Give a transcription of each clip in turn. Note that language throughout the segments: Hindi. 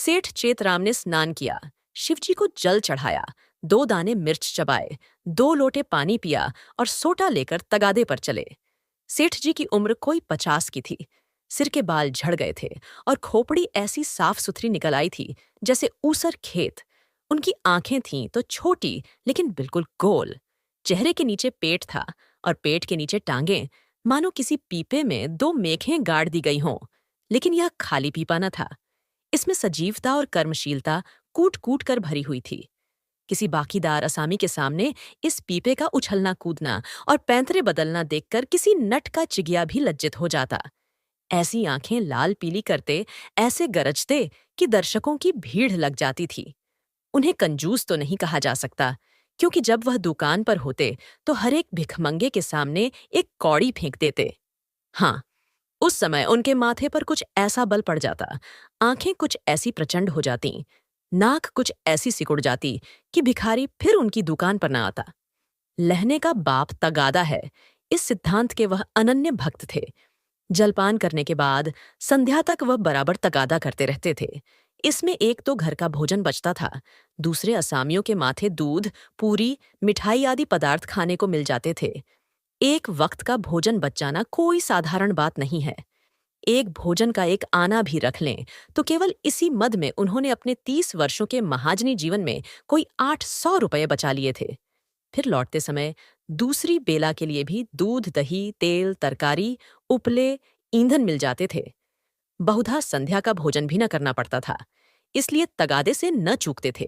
सेठ चेतराम ने स्नान किया, शिवजी को जल चढ़ाया, 2 दाने मिर्च चबाए, 2 लोटे पानी पिया और सोटा लेकर तगादे पर चले। सेठ जी की उम्र कोई 50 की थी। सिर के बाल झड़ गए थे और खोपड़ी ऐसी साफ सुथरी निकल आई थी जैसे ऊसर खेत। उनकी आंखें थीं तो छोटी लेकिन बिल्कुल गोल। चेहरे के नीचे पेट था और पेट के नीचे टांगें, मानो किसी पीपे में 2 मेखें गाड़ दी गई हों। लेकिन यह खाली पीपा न था। इसमें सजीवता और कर्मशीलता कूट कूट कर भरी हुई थी। किसी बाकीदार असामी के सामने इस पीपे का उछलना कूदना और पैंतरे बदलना देखकर किसी नट का चिगिया भी लज्जित हो जाता। ऐसी आंखें लाल पीली करते, ऐसे गरजते कि दर्शकों की भीड़ लग जाती थी। उन्हें कंजूस तो नहीं कहा जा सकता, क्योंकि जब वह दुकान पर होते तो हर एक भिखमंगे के सामने एक कौड़ी फेंक देते। हाँ, उस समय उनके माथे पर कुछ ऐसा बल पड़ जाता, आंखें कुछ ऐसी प्रचंड हो जाती, नाक कुछ ऐसी सिकुड़ जाती कि भिखारी फिर उनकी दुकान पर न आता। लहने का बाप तगादा है, इस सिद्धांत के वह अनन्य भक्त थे। जलपान करने के बाद संध्या तक वह बराबर तगादा करते रहते थे। इसमें एक तो घर का भोजन बचता था, दूसरे असामियों के माथे दूध, पूरी, मिठाई आदि पदार्थ खाने को मिल जाते थे। एक वक्त का भोजन बच जाना कोई साधारण बात नहीं है। एक भोजन का एक आना भी रख लें तो केवल इसी मद में उन्होंने अपने 30 वर्षों के महाजनी जीवन में कोई 800 रुपये बचा लिए थे। फिर लौटते समय दूसरी बेला के लिए भी दूध, दही, तेल, तरकारी, उपले, ईंधन मिल जाते थे। बहुधा संध्या का भोजन भी न करना पड़ता था, इसलिए तगादे से न चूकते थे।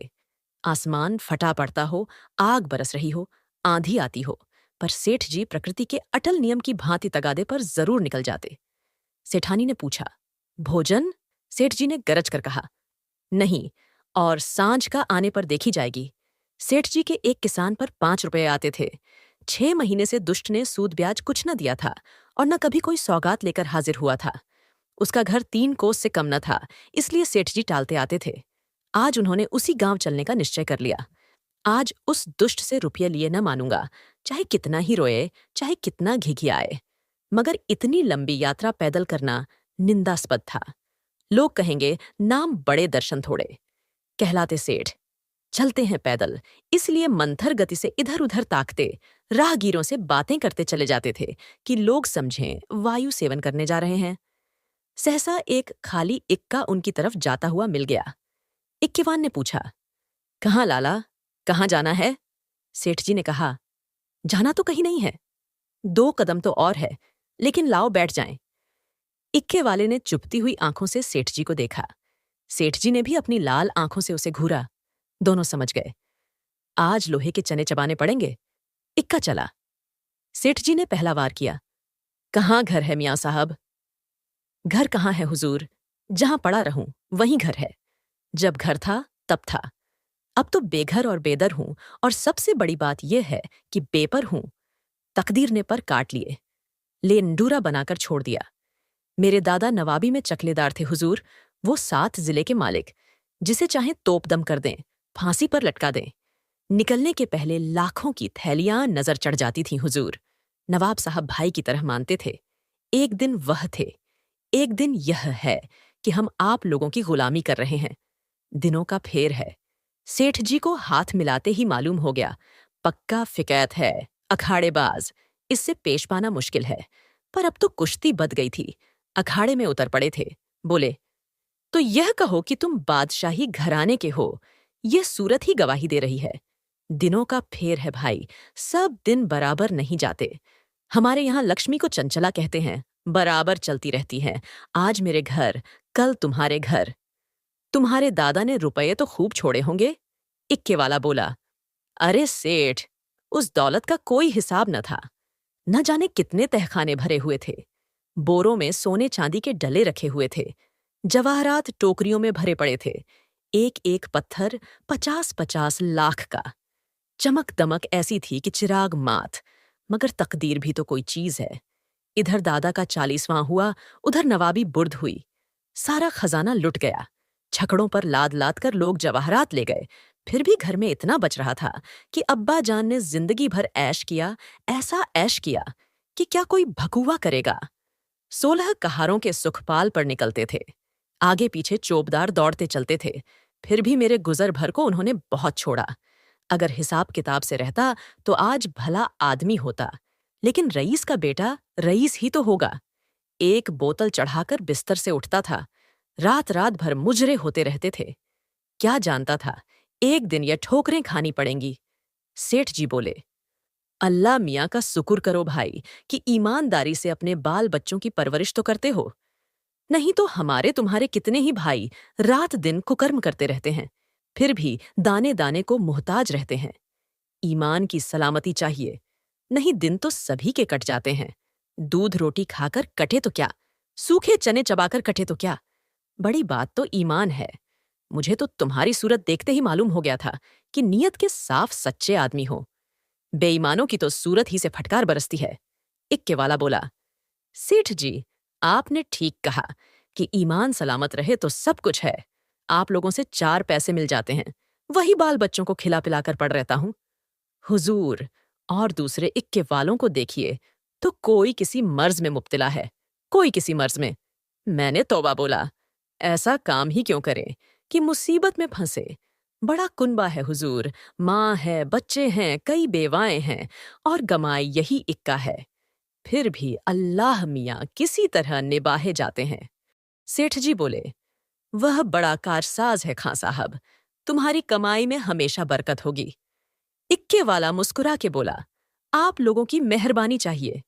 आसमान फटा पड़ता हो, आग बरस रही हो, आंधी आती हो, पर सेठ जी प्रकृति के अटल नियम की भांति तगादे पर जरूर निकल जाते। सेठानी ने पूछा, भोजन? सेठ जी ने गरज कर कहा, नहीं, और सांझ का आने पर देखी जाएगी। सेठ जी के एक किसान पर 5 रुपये आते थे। 6 महीने से दुष्ट ने सूद ब्याज कुछ न दिया था और न कभी कोई सौगात लेकर हाजिर हुआ था। उसका घर 3 कोस से कम न था, इसलिए सेठ जी टालते आते थे। आज उन्होंने उसी गांव चलने का निश्चय कर लिया। आज उस दुष्ट से रुपये लिए न मानूंगा, चाहे कितना ही रोए, चाहे कितना घिघियाए। मगर इतनी लंबी यात्रा पैदल करना निंदास्पद था। लोग कहेंगे, नाम बड़े दर्शन थोड़े। कहलाते सेठ, चलते हैं पैदल, इसलिए मंथर गति से इधर उधर ताकते, राहगीरों से बातें करते चले जाते थे कि लोग समझें वायु सेवन करने जा रहे हैं। सहसा एक खाली इक्का उनकी तरफ जाता हुआ मिल गया। इक्केवान ने पूछा, कहाँ लाला, कहाँ जाना है? सेठ जी ने कहा, जाना तो कहीं नहीं है, 2 कदम तो और है, लेकिन लाओ बैठ जाएं। इक्के वाले ने चुपती हुई आंखों से सेठ जी को देखा। सेठ जी ने भी अपनी लाल आंखों से उसे घूरा। दोनों समझ गए, आज लोहे के चने चबाने पड़ेंगे। इक्का चला। सेठ जी ने पहला वार किया, कहाँ घर है मियाँ साहब? घर कहाँ है हुजूर, जहां पड़ा रहूं वहीं घर है। जब घर था तब था, अब तो बेघर और बेदर हूं, और सबसे बड़ी बात यह है कि बेपर हूं। तकदीर ने पर काट लिए, लेंडूरा बनाकर छोड़ दिया। मेरे दादा नवाबी में चकलेदार थे हुजूर, वो 7 जिले के मालिक, जिसे चाहे तोप दम कर दें, फांसी पर लटका दें। निकलने के पहले लाखों की थैलियां नजर चढ़ जाती थीं हुजूर। नवाब साहब भाई की तरह मानते थे। एक दिन वह थे, एक दिन यह है कि हम आप लोगों की गुलामी कर रहे हैं। दिनों का फेर है। सेठ जी को हाथ मिलाते ही मालूम हो गया, पक्का फिकैत है, अखाड़ेबाज, इससे पेश पाना मुश्किल है। पर अब तो कुश्ती बद गई थी, अखाड़े में उतर पड़े थे। बोले, तो यह कहो कि तुम बादशाही घराने के हो, यह सूरत ही गवाही दे रही है। दिनों का फेर है भाई, सब दिन बराबर नहीं जाते। हमारे यहाँ लक्ष्मी को चंचला कहते हैं, बराबर चलती रहती हैं। आज मेरे घर, कल तुम्हारे घर। तुम्हारे दादा ने रुपये तो खूब छोड़े होंगे? इक्के वाला बोला, अरे सेठ, उस दौलत का कोई हिसाब न था। न जाने कितने तहखाने भरे हुए थे। बोरों में सोने चांदी के डले रखे हुए थे। जवाहरात टोकरियों में भरे पड़े थे। एक एक पत्थर 50-50 लाख का। चमक दमक ऐसी थी कि चिराग मात। मगर तकदीर भी तो कोई चीज है। इधर दादा का 40वां हुआ, उधर नवाबी बुर्द हुई। सारा खजाना लुट गया। छकड़ों पर लाद लाद कर लोग जवाहरात ले गए। फिर भी घर में इतना बच रहा था कि अब्बा जान ने जिंदगी भर ऐश किया, ऐसा ऐश किया कि क्या कोई भकुआ करेगा। 16 कहारों के सुखपाल पर निकलते थे। आगे पीछे चोपदार दौड़ते चलते थे, फिर भी मेरे गुजर भर को उन्होंने बहुत छोड़ा। अगर हिसाब किताब से रहता तो आज भला आदमी होता, लेकिन रईस का बेटा रईस ही तो होगा। एक बोतल चढ़ाकर बिस्तर से उठता था, रात रात भर मुजरे होते रहते थे। क्या जानता था एक दिन ये ठोकरें खानी पड़ेंगी। सेठ जी बोले, अल्लाह मियाँ का शुक्र करो भाई कि ईमानदारी से अपने बाल बच्चों की परवरिश तो करते हो, नहीं तो हमारे तुम्हारे कितने ही भाई रात दिन कुकर्म करते रहते हैं, फिर भी दाने दाने को मुहताज रहते हैं। ईमान की सलामती चाहिए, नहीं दिन तो सभी के कट जाते हैं। दूध रोटी खाकर कटे तो क्या, सूखे चने चबाकर कटे तो क्या, बड़ी बात तो ईमान है। मुझे तो तुम्हारी सूरत देखते ही मालूम हो गया था कि नीयत के साफ सच्चे आदमी हो। बेईमानों की तो सूरत ही से फटकार बरसती है। इक्के वाला बोला, सेठ जी, आपने ठीक कहा कि ईमान सलामत रहे तो सब कुछ है। आप लोगों से 4 पैसे मिल जाते हैं, वही बाल बच्चों को खिला पिलाकर पड़ रहता हूं। हुजूर, और दूसरे इक्के वालों को देखिए तो कोई किसी मर्ज में मुब्तला है, कोई किसी मर्ज में। मैंने तौबा बोला, ऐसा काम ही क्यों करें कि मुसीबत में फंसे। बड़ा कुनबा है हुजूर, माँ है, बच्चे हैं, कई बेवाएं हैं, और गमाई यही इक्का है। फिर भी अल्लाह मियाँ किसी तरह निबाहे जाते हैं। सेठ जी बोले, वह बड़ा कारसाज है खां साहब, तुम्हारी कमाई में हमेशा बरकत होगी। इक्के वाला मुस्कुरा के बोला, आप लोगों की मेहरबानी चाहिए।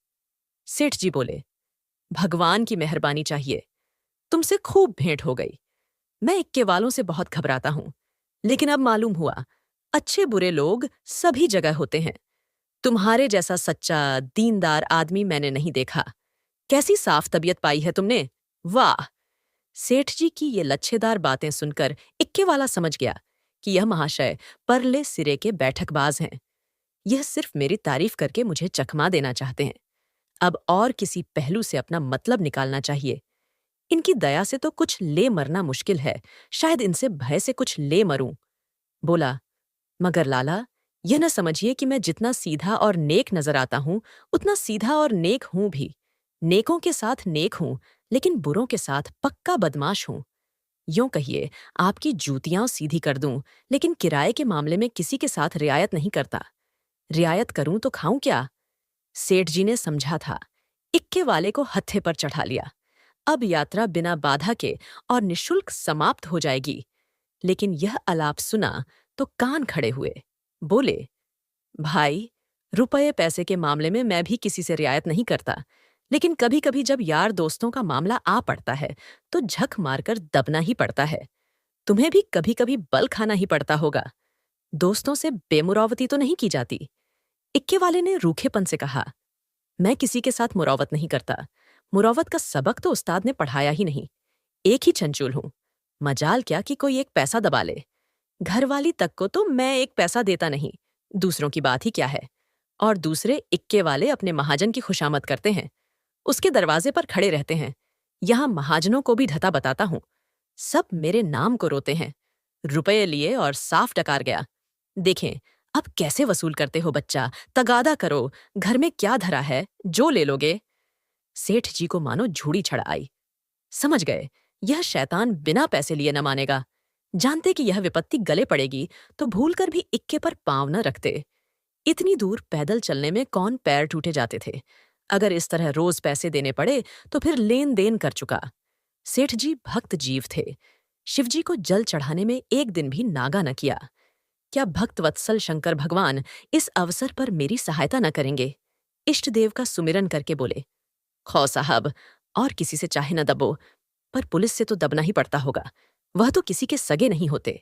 सेठ जी बोले, भगवान की मेहरबानी चाहिए, तुमसे खूब भेंट हो गई। मैं इक्के वालों से बहुत घबराता हूं, लेकिन अब मालूम हुआ अच्छे बुरे लोग सभी जगह होते हैं। तुम्हारे जैसा सच्चा दीनदार आदमी मैंने नहीं देखा। कैसी साफ तबीयत पाई है तुमने, वाह। सेठ जी की ये लच्छेदार बातें सुनकर इक्के वाला समझ गया कि यह महाशय परले सिरे के बैठकबाज हैं। यह सिर्फ मेरी तारीफ करके मुझे चकमा देना चाहते हैं। अब और किसी पहलू से अपना मतलब निकालना चाहिए। इनकी दया से तो कुछ ले मरना मुश्किल है, शायद इनसे भय से कुछ ले मरूं। बोला, मगर लाला, यह न समझिए कि मैं जितना सीधा और नेक नजर आता हूं उतना सीधा और नेक हूं भी। नेकों के साथ नेक हूं, लेकिन बुरों के साथ पक्का बदमाश हूं। यूं कहिए, आपकी जूतियां सीधी कर दूं, लेकिन किराए के मामले में किसी के साथ रियायत नहीं करता। रियायत करूं तो खाऊं क्या? सेठ जी ने समझा था, इक्के वाले को हत्थे पर चढ़ा लिया। अब यात्रा बिना बाधा के और निशुल्क समाप्त हो जाएगी। लेकिन यह अलाप सुना तो कान खड़े हुए। बोले, भाई, रुपये पैसे के मामले में मैं भी किसी से रियायत नहीं करता, लेकिन कभी कभी जब यार दोस्तों का मामला आ पड़ता है तो झक मारकर दबना ही पड़ता है। तुम्हें भी कभी कभी बल खाना ही पड़ता होगा। दोस्तों से बेमुरावती तो नहीं की जाती। इक्के वाले ने रूखेपन से कहा, मैं किसी के साथ मुरावत नहीं करता। मुरावत का सबक तो उस्ताद ने पढ़ाया ही नहीं। एक ही चंचूल हूं, मजाल क्या कि कोई एक पैसा दबा ले। घरवाली तक को तो मैं एक पैसा देता नहीं, दूसरों की बात ही क्या है। और दूसरे इक्के वाले अपने महाजन की खुशामद करते हैं, उसके दरवाजे पर खड़े रहते हैं। यहां महाजनों को भी ढता बताता हूं, सब मेरे नाम को रोते हैं। रुपये लिए और साफ डकार गया। देखें अब कैसे वसूल करते हो बच्चा, तगादा करो, घर में क्या धरा है, जो ले लोगे। सेठ जी को मानो झूड़ी छड़ आई। समझ गए, यह शैतान बिना पैसे लिए न मानेगा। जानते कि यह विपत्ति गले पड़ेगी तो भूलकर भी इक्के पर पांव न रखते। इतनी दूर पैदल चलने में कौन पैर टूटे जाते थे। अगर इस तरह रोज पैसे देने पड़े तो फिर लेन देन कर चुका। सेठ जी भक्त जीव थे, शिवजी को जल चढ़ाने में एक दिन भी नागा न किया। क्या भक्त वत्सल शंकर भगवान इस अवसर पर मेरी सहायता न करेंगे? इष्ट देव का सुमिरन करके बोले, खौ साहब, और किसी से चाहे न दबो, पर पुलिस से तो दबना ही पड़ता होगा, वह तो किसी के सगे नहीं होते।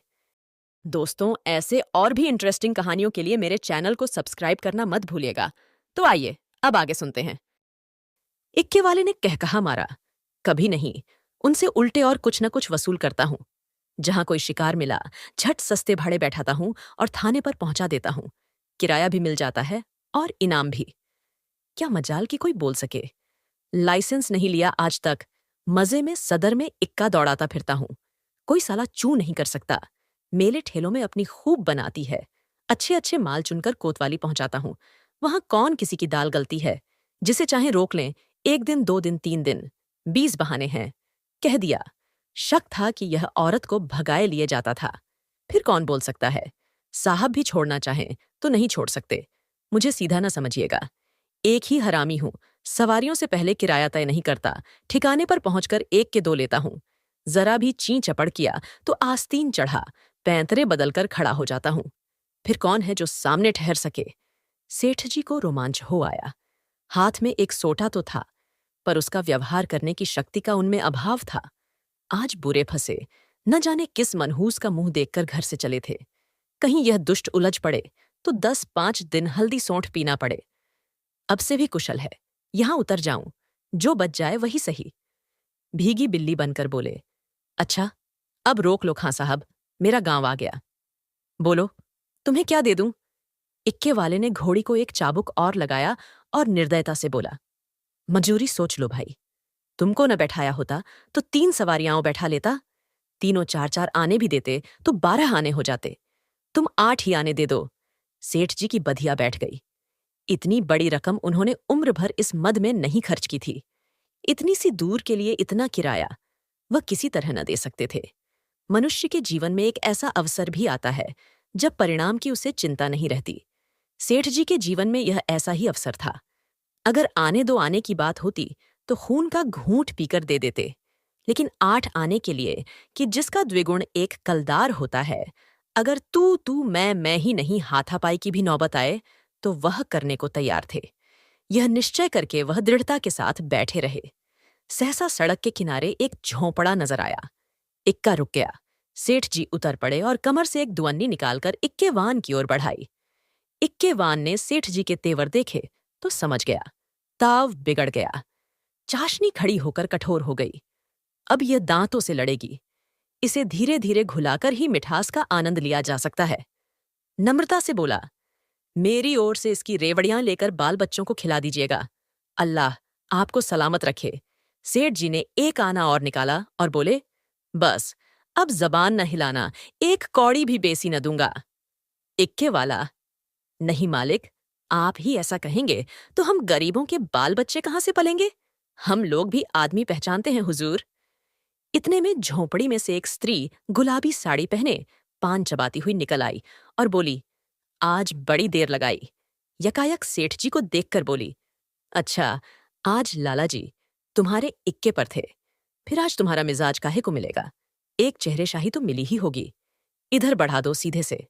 दोस्तों, ऐसे और भी इंटरेस्टिंग कहानियों के लिए मेरे चैनल को सब्सक्राइब करना मत भूलिएगा। तो आइए अब आगे सुनते हैं। इक्के वाले ने कहकहा मारा, कभी नहीं, उनसे उल्टे और कुछ न कुछ वसूल करता हूं। जहां कोई शिकार मिला झट सस्ते भाड़े बैठाता हूं और थाने पर पहुंचा देता हूं। किराया भी मिल जाता है और इनाम भी। क्या मजाल की कोई बोल सके। लाइसेंस नहीं लिया आज तक, मजे में सदर में इक्का दौड़ाता फिरता हूं। कोई साला चू नहीं कर सकता। मेले ठेलों में अपनी खूब बनाती है। अच्छे अच्छे माल चुनकर कोतवाली पहुंचाता हूं। वहां कौन किसी की दाल गलती है। जिसे चाहे रोक लें, 1 दिन 2 दिन 3 दिन, 20 बहाने हैं। कह दिया, शक था कि यह औरत को भगाए लिए जाता था। फिर कौन बोल सकता है? साहब भी छोड़ना चाहें तो नहीं छोड़ सकते। मुझे सीधा ना समझिएगा। एक ही हरामी हूं। सवारियों से पहले किराया तय नहीं करता। ठिकाने पर पहुंचकर एक के दो लेता हूं। जरा भी ची चपड़ किया तो आस्तीन चढ़ा, पैंतरे बदलकर खड़ा हो जाता हूं। फिर कौन है जो सामने ठहर सके? सेठ जी को रोमांच हो आया। हाथ में एक सोटा तो था, पर उसका व्यवहार करने की शक्ति का उनमें अभाव था। आज बुरे फंसे। न जाने किस मनहूस का मुंह देखकर घर से चले थे। कहीं यह दुष्ट उलझ पड़े तो 10-5 दिन हल्दी सौंठ पीना पड़े। अब से भी कुशल है, यहां उतर जाऊं, जो बच जाए वही सही। भीगी बिल्ली बनकर बोले, अच्छा, अब रोक लो खां साहब, मेरा गांव आ गया। बोलो, तुम्हें क्या दे दूं? इक्के वाले ने घोड़ी को एक चाबुक और लगाया और निर्दयता से बोला, मजूरी सोच लो भाई। तुमको न बैठाया होता तो 3 सवारियां बैठा लेता। तीनों 4-4 आने भी देते तो 12 आने हो जाते। तुम 8 ही आने दे दो। सेठ जी की बधिया बैठ गई। इतनी बड़ी रकम उन्होंने उम्र भर इस मद में नहीं खर्च की थी। इतनी सी दूर के लिए इतना किराया वह किसी तरह न दे सकते थे। मनुष्य के जीवन में एक ऐसा अवसर भी आता है जब परिणाम की उसे चिंता नहीं रहती। सेठ जी के जीवन में यह ऐसा ही अवसर था। अगर आने दो आने की बात होती तो खून का घूंट पीकर दे देते, लेकिन 8 आने के लिए कि जिसका द्विगुण एक कलदार होता है, अगर तू तू मैं ही नहीं हाथापाई की भी नौबत आए तो वह करने को तैयार थे। यह निश्चय करके वह दृढ़ता के साथ बैठे रहे। सहसा सड़क के किनारे एक झोंपड़ा नजर आया। इक्का रुक गया। सेठ जी उतर पड़े और कमर से एक दुअन्नी निकालकर इक्के वान की ओर बढ़ाई। इक्के वान ने सेठ जी के तेवर देखे तो समझ गया, ताव बिगड़ गया। चाशनी खड़ी होकर कठोर हो गई। अब यह दांतों से लड़ेगी। इसे धीरे धीरे घुलाकर ही मिठास का आनंद लिया जा सकता है। नम्रता से बोला, मेरी ओर से इसकी रेवड़ियां लेकर बाल बच्चों को खिला दीजिएगा। अल्लाह आपको सलामत रखे। सेठ जी ने एक आना और निकाला और बोले, बस अब जबान न हिलाना, एक कौड़ी भी बेसी न दूंगा। इक्के वाला, नहीं मालिक, आप ही ऐसा कहेंगे तो हम गरीबों के बाल बच्चे कहां से पलेंगे? हम लोग भी आदमी पहचानते हैं हुजूर। इतने में झोंपड़ी में से एक स्त्री गुलाबी साड़ी पहने पान चबाती हुई निकल आई और बोली, आज बड़ी देर लगाई। यकायक सेठ जी को देखकर बोली, अच्छा, आज लाला जी तुम्हारे इक्के पर थे, फिर आज तुम्हारा मिजाज काहे को मिलेगा? एक चेहरेशाही तो मिली ही होगी। इधर बढ़ा दो सीधे से।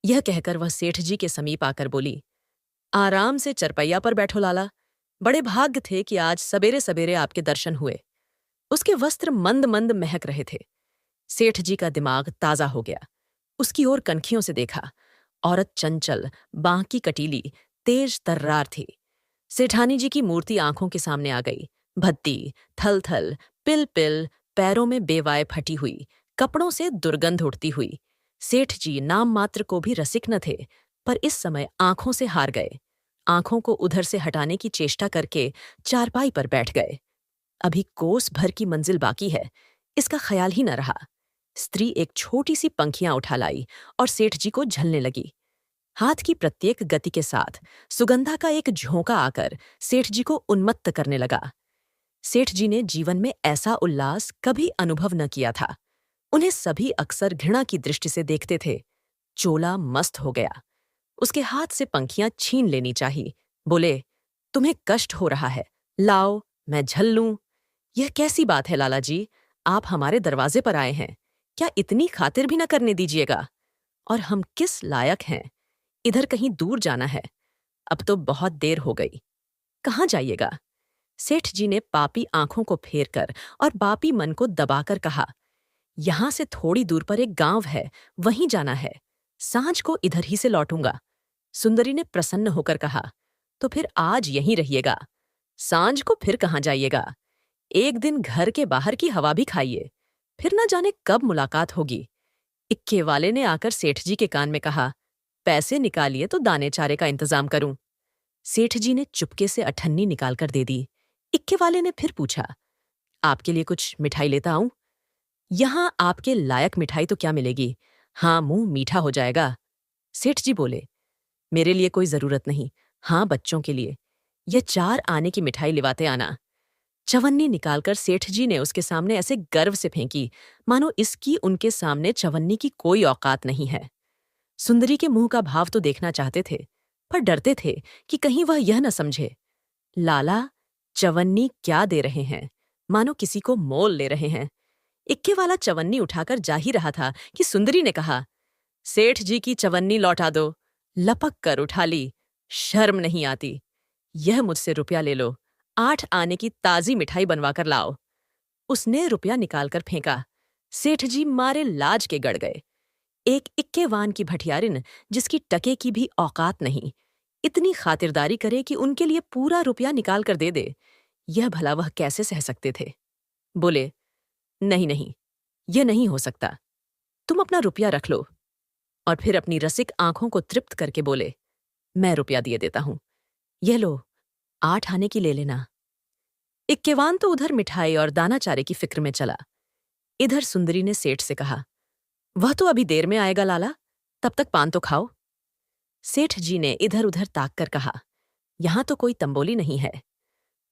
यह कहकर वह सेठ जी के समीप आकर बोली, आराम से चरपैया पर बैठो लाला। बड़े भाग्य थे कि आज सबेरे सबेरे आपके दर्शन हुए। उसके वस्त्र मंद मंद महक रहे थे। सेठ जी का दिमाग ताजा हो गया। उसकी ओर कनखियों से देखा। औरत चंचल, बांकी कटीली, तेज तर्रार थी। सेठानी जी की मूर्ति आंखों के सामने आ गई। भद्दी, थल थल, पिल पिल, पैरों में बेवाए फटी हुई, कपड़ों से दुर्गंध उठती हुई। सेठ जी नाम मात्र को भी रसिक न थे, पर इस समय आंखों से हार गए। आंखों को उधर से हटाने की चेष्टा करके चारपाई पर बैठ गए। अभी कोस भर की मंजिल बाकी है, इसका ख्याल ही न रहा। स्त्री एक छोटी सी पंखियां उठा लाई और सेठ जी को झलने लगी। हाथ की प्रत्येक गति के साथ सुगंधा का एक झोंका आकर सेठ जी को उन्मत्त करने लगा। सेठ जी ने जीवन में ऐसा उल्लास कभी अनुभव न किया था। उन्हें सभी अक्सर घृणा की दृष्टि से देखते थे। चोला मस्त हो गया। उसके हाथ से पंखियां छीन लेनी चाहिए। बोले, तुम्हें कष्ट हो रहा है, लाओ मैं झल लूं। यह कैसी बात है लाला जी, आप हमारे दरवाजे पर आए हैं, क्या इतनी खातिर भी न करने दीजिएगा? और हम किस लायक हैं? इधर कहीं दूर जाना है। अब तो बहुत देर हो गई। कहाँ जाइएगा? सेठ जी ने पापी आंखों को फेरकर और बापी मन को दबाकर कहा, यहां से थोड़ी दूर पर एक गांव है, वहीं जाना है। सांझ को इधर ही से लौटूंगा। सुंदरी ने प्रसन्न होकर कहा, तो फिर आज यहीं रहिएगा। सांझ को फिर कहाँ जाइएगा? एक दिन घर के बाहर की हवा भी खाइए, फिर न जाने कब मुलाकात होगी। इक्के वाले ने आकर सेठ जी के कान में कहा, पैसे निकालिए तो दाने चारे का इंतजाम करूं। सेठ जी ने चुपके से अठन्नी निकालकर दे दी। इक्के वाले ने फिर पूछा, आपके लिए कुछ मिठाई लेता आऊं? यहां आपके लायक मिठाई तो क्या मिलेगी, हाँ मुंह मीठा हो जाएगा। सेठ जी बोले, मेरे लिए कोई जरूरत नहीं, हाँ बच्चों के लिए। यह 4 आने की मिठाई लिवाते आना। चवन्नी निकालकर सेठ जी ने उसके सामने ऐसे गर्व से फेंकी, मानो इसकी उनके सामने चवन्नी की कोई औकात नहीं है। सुंदरी के मुंह का भाव तो देखना चाहते थे, पर डरते थे कि कहीं वह यह न समझे, लाला, चवन्नी क्या दे रहे हैं, मानो किसी को मोल ले रहे हैं। इक्के वाला चवन्नी उठाकर जा ही रहा था कि सुंदरी ने कहा, सेठ जी की चवन्नी लौटा दो। लपक कर उठा ली, शर्म नहीं आती। यह मुझसे रुपया ले लो, 8 आने की ताजी मिठाई बनवा कर लाओ। उसने रुपया निकालकर फेंका। सेठ जी मारे लाज के गड़ गए। एक इक्केवान की भटियारिन, जिसकी टके की भी औकात नहीं, इतनी खातिरदारी करे कि उनके लिए पूरा रुपया निकाल कर दे दे, यह भला वह कैसे सह सकते थे। बोले, नहीं नहीं, यह नहीं हो सकता, तुम अपना रुपया रख लो। और फिर अपनी रसिक आंखों को तृप्त करके बोले, मैं रुपया दिए देता हूं, यह लो, 8 आने की ले लेना। इक्केवान तो उधर मिठाई और दाना चारे की फिक्र में चला। इधर सुंदरी ने सेठ से कहा, वह तो अभी देर में आएगा लाला, तब तक पान तो खाओ। सेठ जी ने इधर उधर ताक कर कहा, यहां तो कोई तंबोली नहीं है।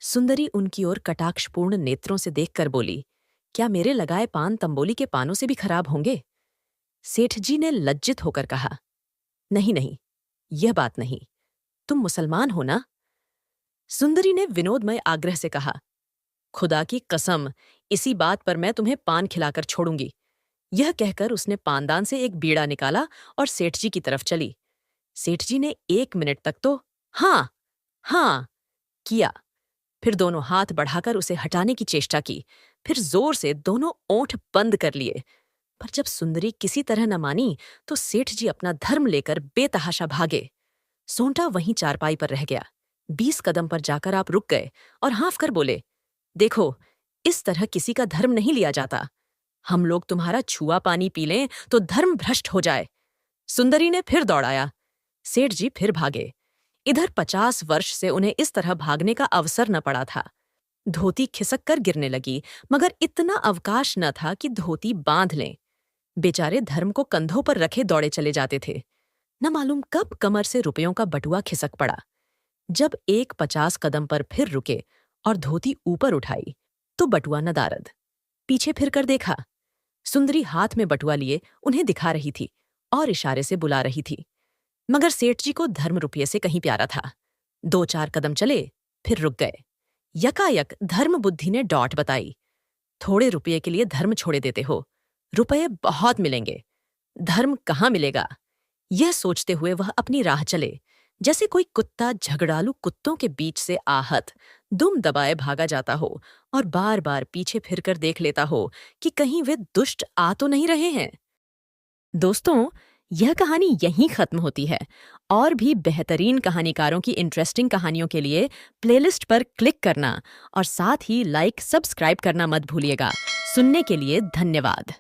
सुंदरी उनकी ओर कटाक्षपूर्ण नेत्रों से देखकर बोली, क्या मेरे लगाए पान तंबोली के पानों से भी खराब होंगे? सेठ जी ने लज्जित होकर कहा, नहीं नहीं, यह बात नहीं, तुम मुसलमान हो ना? सुंदरी ने विनोदमय आग्रह से कहा, खुदा की कसम, इसी बात पर मैं तुम्हें पान खिलाकर छोड़ूंगी। यह कहकर उसने पानदान से एक बीड़ा निकाला और सेठ जी की तरफ चली। सेठ जी ने 1 मिनट तक तो हाँ हाँ किया, फिर दोनों हाथ बढ़ाकर उसे हटाने की चेष्टा की, फिर जोर से दोनों ओंठ बंद कर लिए। पर जब सुंदरी किसी तरह न मानी तो सेठ जी अपना धर्म लेकर बेतहाशा भागे। सोंटा वहीं चारपाई पर रह गया। 20 कदम पर जाकर आप रुक गए और हाँफ कर बोले, देखो, इस तरह किसी का धर्म नहीं लिया जाता। हम लोग तुम्हारा छुआ पानी पी लें तो धर्म भ्रष्ट हो जाए। सुंदरी ने फिर दौड़ाया। सेठ जी फिर भागे। इधर 50 वर्ष से उन्हें इस तरह भागने का अवसर न पड़ा था। धोती खिसक कर गिरने लगी, मगर इतना अवकाश न था कि धोती बांध लें। बेचारे धर्म को कंधों पर रखे दौड़े चले जाते थे। न मालूम कब कमर से रुपयों का बटुआ खिसक पड़ा। जब एक 50 कदम पर फिर रुके और धोती ऊपर उठाई तो बटुआ नदारद। पीछे फिर कर देखा, सुंदरी हाथ में बटुआ लिए उन्हें दिखा रही थी और इशारे से बुला रही थी। मगर सेठ जी को धर्म रुपये से कहीं प्यारा था। 2-4 कदम चले, फिर रुक गए। यकायक धर्म बुद्धि ने डॉट बताई, थोड़े रुपये के लिए धर्म छोड़े देते हो, रुपये बहुत मिलेंगे, धर्म कहाँ मिलेगा। यह सोचते हुए वह अपनी राह चले, जैसे कोई कुत्ता झगड़ालू कुत्तों के बीच से आहत दुम दबाए भागा जाता हो और बार बार पीछे फिरकर देख लेता हो कि कहीं वे दुष्ट आ तो नहीं रहे हैं। दोस्तों, यह कहानी यहीं खत्म होती है। और भी बेहतरीन कहानीकारों की इंटरेस्टिंग कहानियों के लिए प्लेलिस्ट पर क्लिक करना और साथ ही लाइक सब्सक्राइब करना मत भूलिएगा। सुनने के लिए धन्यवाद।